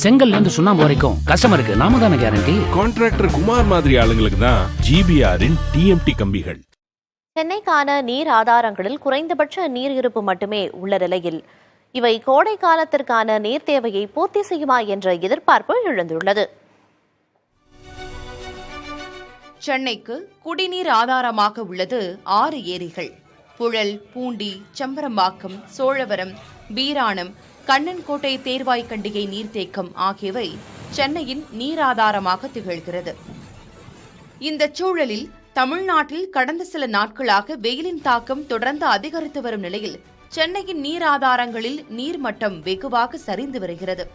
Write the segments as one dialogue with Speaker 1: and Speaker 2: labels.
Speaker 1: செங்கல்ல இருந்து சுண்ணாம்பு வரைக்கும் கஸ்டமருக்கு நாம தானே கேரண்டி.
Speaker 2: கான்ட்ராக்டர் குமார் மாதிரி ஆளுங்களுக்கு தான் ஜிபிஆரின் டிஎம்டி கம்பிகள்.
Speaker 3: சென்னைக்கான நீர் ஆதாரங்களில் குறைந்தபட்ச நீர் இருப்பு மட்டுமே உள்ள நிலையில் இவை கோடை காலத்திற்கான நீர் தேவையை பூர்த்தி செய்யுமா என்ற எதிர்பார்ப்பு எழுந்துள்ளது.
Speaker 4: சென்னைக்கு குடிநீர் ஆதாரமாக உள்ளது 6 ஏரிகள். புழல், பூண்டி, செம்பரம்பாக்கம், சோழவரம், வீராணம், கண்ணன்கோட்டை தேர்வாய்க்கண்டிகை நீர்த்தேக்கம் ஆகியவை சென்னையின் நீராதாரமாக திகழ்கிறது. இந்த சூழலில் தமிழ்நாட்டில் கடந்த சில நாட்களாக வெயிலின் தாக்கம் தொடர்ந்து அதிகரித்து வரும் நிலையில் சென்னையின் நீராதாரங்களில் நீர்மட்டம் வெகுவாக சரிந்து வருகிறது.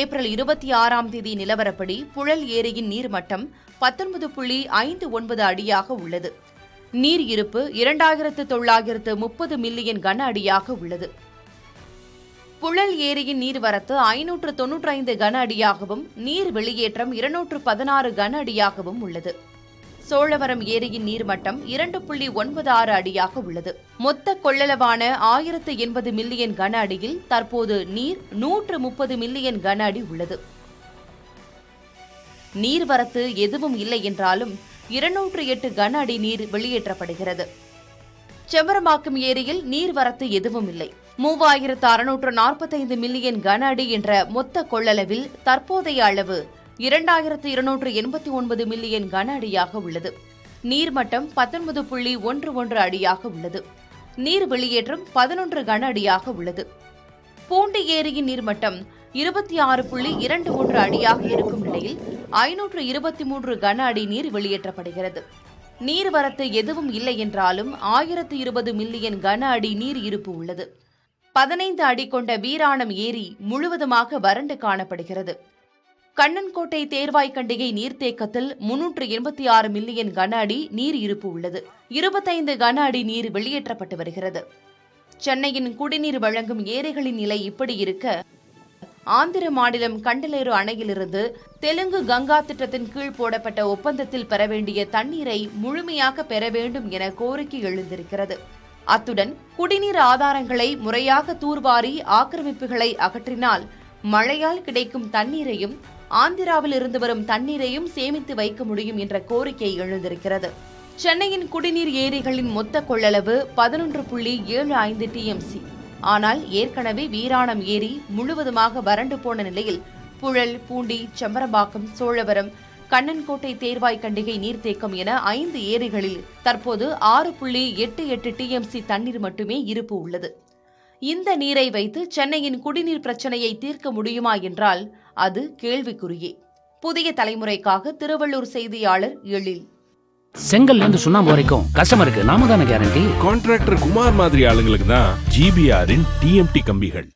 Speaker 4: ஏப்ரல் 26ஆம் தேதி நிலவரப்படி புழல் ஏரியின் நீர்மட்டம் 19.59 அடியாக உள்ளது. நீர் இருப்பு 2930 மில்லியன் கன அடியாக உள்ளது. புழல் ஏரியின் நீர்வரத்து 595 கன அடியாகவும் நீர் வெளியேற்றம் 216 கன அடியாகவும் உள்ளது. சோழவரம் ஏரியின் நீர்மட்டம் 2.96 அடியாக உள்ளது. மொத்த கொள்ளளவான 1080 மில்லியன் கன அடியில் தற்போது நீர் 130 மில்லியன் கன அடி உள்ளது. நீர்வரத்து எதுவும் இல்லை என்றாலும் 208 கன அடி நீர் வெளியேற்றப்படுகிறது. செம்பரம்பாக்கம் ஏரியில் நீர்வரத்து எதுவும் இல்லை. 3645 மில்லியன் கன அடி என்ற மொத்த கொள்ளளவில் தற்போதைய அளவு 2289 மில்லியன் கன அடியாக உள்ளது. நீர்மட்டம் 19.11 அடியாக உள்ளது. நீர் வெளியேற்றம் 11 கன அடியாக உள்ளது. பூண்டி ஏரியின் நீர்மட்டம் 26.21 அடியாக இருக்கும் நிலையில் 523 கன அடி நீர் வெளியேற்றப்படுகிறது. நீர்வரத்து எதுவும் இல்லை என்றாலும் 1020 மில்லியன் கன அடி நீர் இருப்பு உள்ளது. 15 அடி கொண்ட வீராணம் ஏரி முழுவதுமாக வறண்டு காணப்படுகிறது. கண்ணன்கோட்டை தேர்வாய்க்கண்டிகை நீர்த்தேக்கத்தில் 386 மில்லியன் கன அடி நீர் இருப்பு உள்ளது. 25 கன அடி நீர் வெளியேற்றப்பட்டு வருகிறது. சென்னையின் குடிநீர் வழங்கும் ஏரிகளின் நிலை இப்படி இருக்க, ஆந்திர மாநிலம் கண்டலேறு அணையிலிருந்து தெலுங்கு கங்கா திட்டத்தின் கீழ் போடப்பட்ட ஒப்பந்தத்தில் பெற வேண்டிய தண்ணீரை முழுமையாக பெற வேண்டும் என கோரிக்கை எழுந்திருக்கிறது. அத்துடன் குடிநீர் ஆதாரங்களை முறையாக தூர்வாரி ஆக்கிரமிப்புகளை அகற்றினால் மழையால் கிடைக்கும் தண்ணீரையும் ஆந்திராவில் இருந்து வரும் தண்ணீரையும் சேமித்து வைக்க முடியும் என்ற கோரிக்கை எழுந்திருக்கிறது. சென்னையின் குடிநீர் ஏரிகளின் மொத்த கொள்ளளவு 11.75 டிஎம்சி. ஆனால் ஏற்கனவே வீராணம் ஏரி முழுவதுமாக வறண்டு போன நிலையில் புழல், பூண்டி, செம்பரம்பாக்கம், சோழவரம், கண்ணன்கோட்டை தேர்வாய்க்கண்டிகை நீர்த்தேக்கம் என 5 ஏரிகளில் தற்போது 6.88 டிஎம்சி தண்ணீர் மட்டுமே இருப்பு உள்ளது. இந்த நீரை வைத்து சென்னையின் குடிநீர் பிரச்சனையை தீர்க்க முடியுமா என்றால் அது கேள்விக்குறியே. புதிய தலைமுறைக்காக திருவள்ளூர் செய்தியாளர் எழில்.
Speaker 1: செங்கல்ல இருந்து சுண்ணாம்பு வரைக்கும் கஸ்டமருக்கு நாம தானே கேரண்டி.
Speaker 2: கான்ட்ராக்டர் குமார் மாதிரி ஆளுங்களுக்கு தான் ஜிபிஆரின் டிஎம்டி கம்பிகள்.